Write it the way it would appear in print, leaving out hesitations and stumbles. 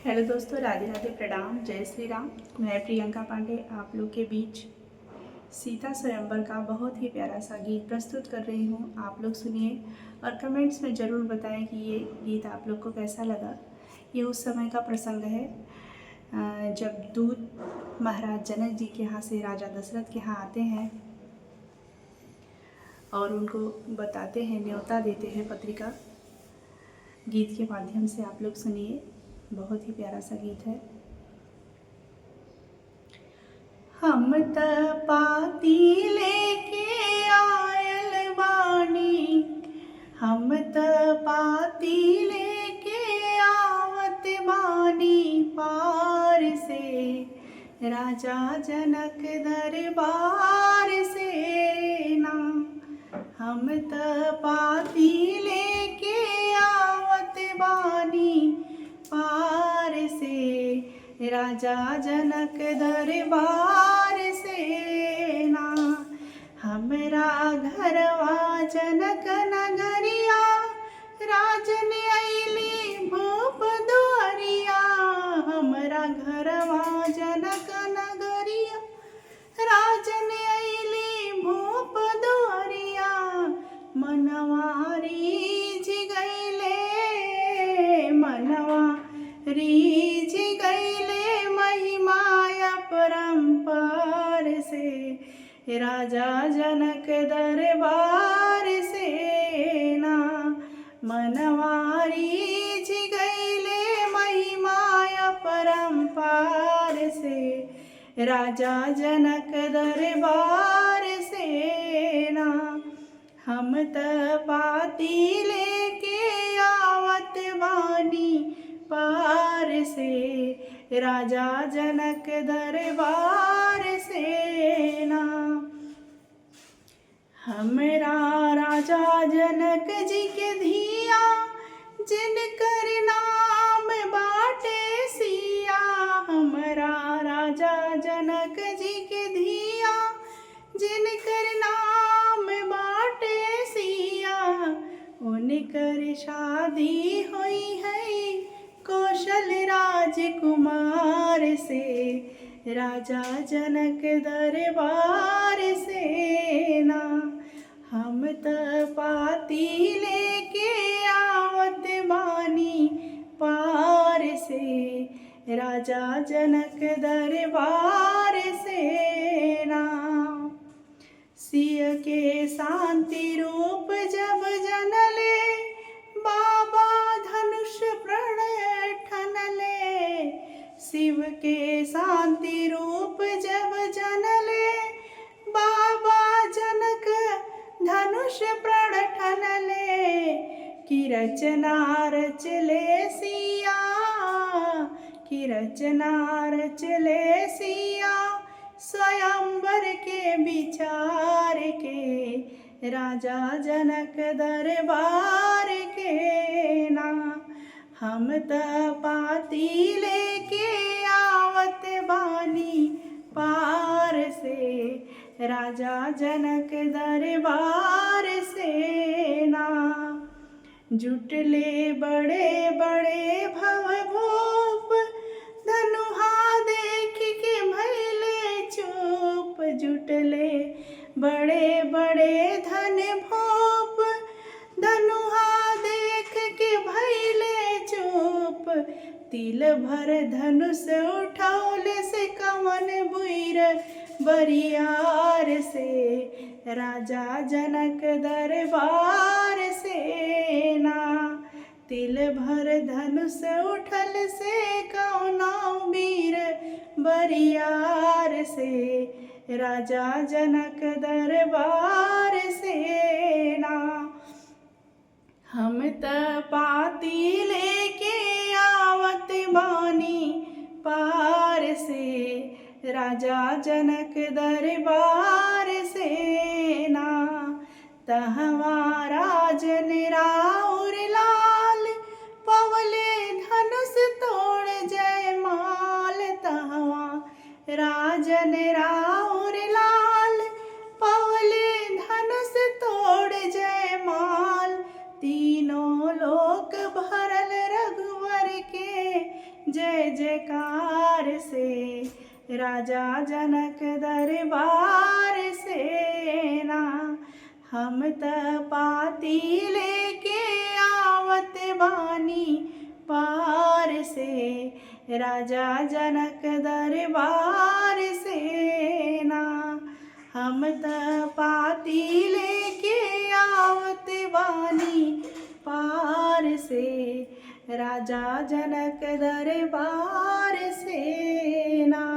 Hello दोस्तों, राधे राधे, प्रणाम, जय श्री राम। मैं प्रियंका पांडे आप लोग के बीच सीता स्वयंवर का बहुत ही प्यारा सा गीत प्रस्तुत कर रही हूँ। आप लोग सुनिए और कमेंट्स में ज़रूर बताएं कि ये गीत आप लोग को कैसा लगा। ये उस समय का प्रसंग है जब दूत महाराज जनक जी के यहाँ से राजा दशरथ के यहाँ आते हैं और उनको बताते हैं, न्योता देते हैं पत्रिका। गीत के माध्यम से आप लोग सुनिए, बहुत ही प्यारा सा गीत है। हम त पाती लेके आयल बानी, हम त पाती लेके आवत बानी पार से, राजा जनक दरबार से ना। हम त पाती लेके आवत बानी पार से, राजा जनक दरबार से ना। हमरा घरवा जनक नगरिया, राजन अइली भूप दुआरिया। हमरा घरवा जनक नगरिया, राजन अइली भूप दुआरिया। मनवा रीझ गइले, मनवा रीझ गइले महिमाय परम्पार से, राजा जनक दरबार से ना। मनवा रीझ गइले महिमाय परम्पार से, राजा जनक दरबार से ना। हम त पाती लेके आवत बानी पार से, राजा जनक दरबार से ना। हमरा राजा जनक जी के धिया, जिनकर नाम बाटे सिया। हमरा राजा जनक जी के धिया, जिनकर नाम बाटे सिया। उनकर शादी हुई है कौशल राजकुमार से, राजा जनक दरबार से ना। हम त पाती लेके आवत बानी पार से, राजा जनक दरबार से ना। सिय के शांति रूप जब जनले, बाबा धनुष प्रण ठनले। शिव के शांति रूप जब जनले, बाबा जनक धनुष प्रण ठनले। कि रचना रचले सिया, कि रचना रचले सिया, स्वयंवर के विचार के, राजा जनक दरबार के ना। हम त पाती लेके आवत बानी पार से, राजा जनक दरबार से ना। जुटले बड़े बड़े भव भूप, धनुहा देख के भइले चूप। जुटले बड़े बड़े धन भूप, धनुहा देख के भइले चूप। तिल भर धनुष उठौले से कवन बुइर बरियार से, राजा जनक दरबार से ना। तिल भर धनुष उठल से कौना वीर बरियार से, राजा जनक दरबार से ना। हम त पाती लेके आवत बानी पार से, राजा जनक दरबार से ना। तहवा राजन राउर लाल, पवले धनुष तोड़ जयमाल। तहवा राजन राउर लाल, पवले धनुष तोड़ जयमाल। तीनों लोक भरल रघुवर के जय जयकार से, राजा जनक दरबार से ना। हम त पाती लेके आवत बानी पार से, राजा जनक दरबार से ना। हम त पाती लेके आवत बानी पार से, राजा जनक दरबार से ना।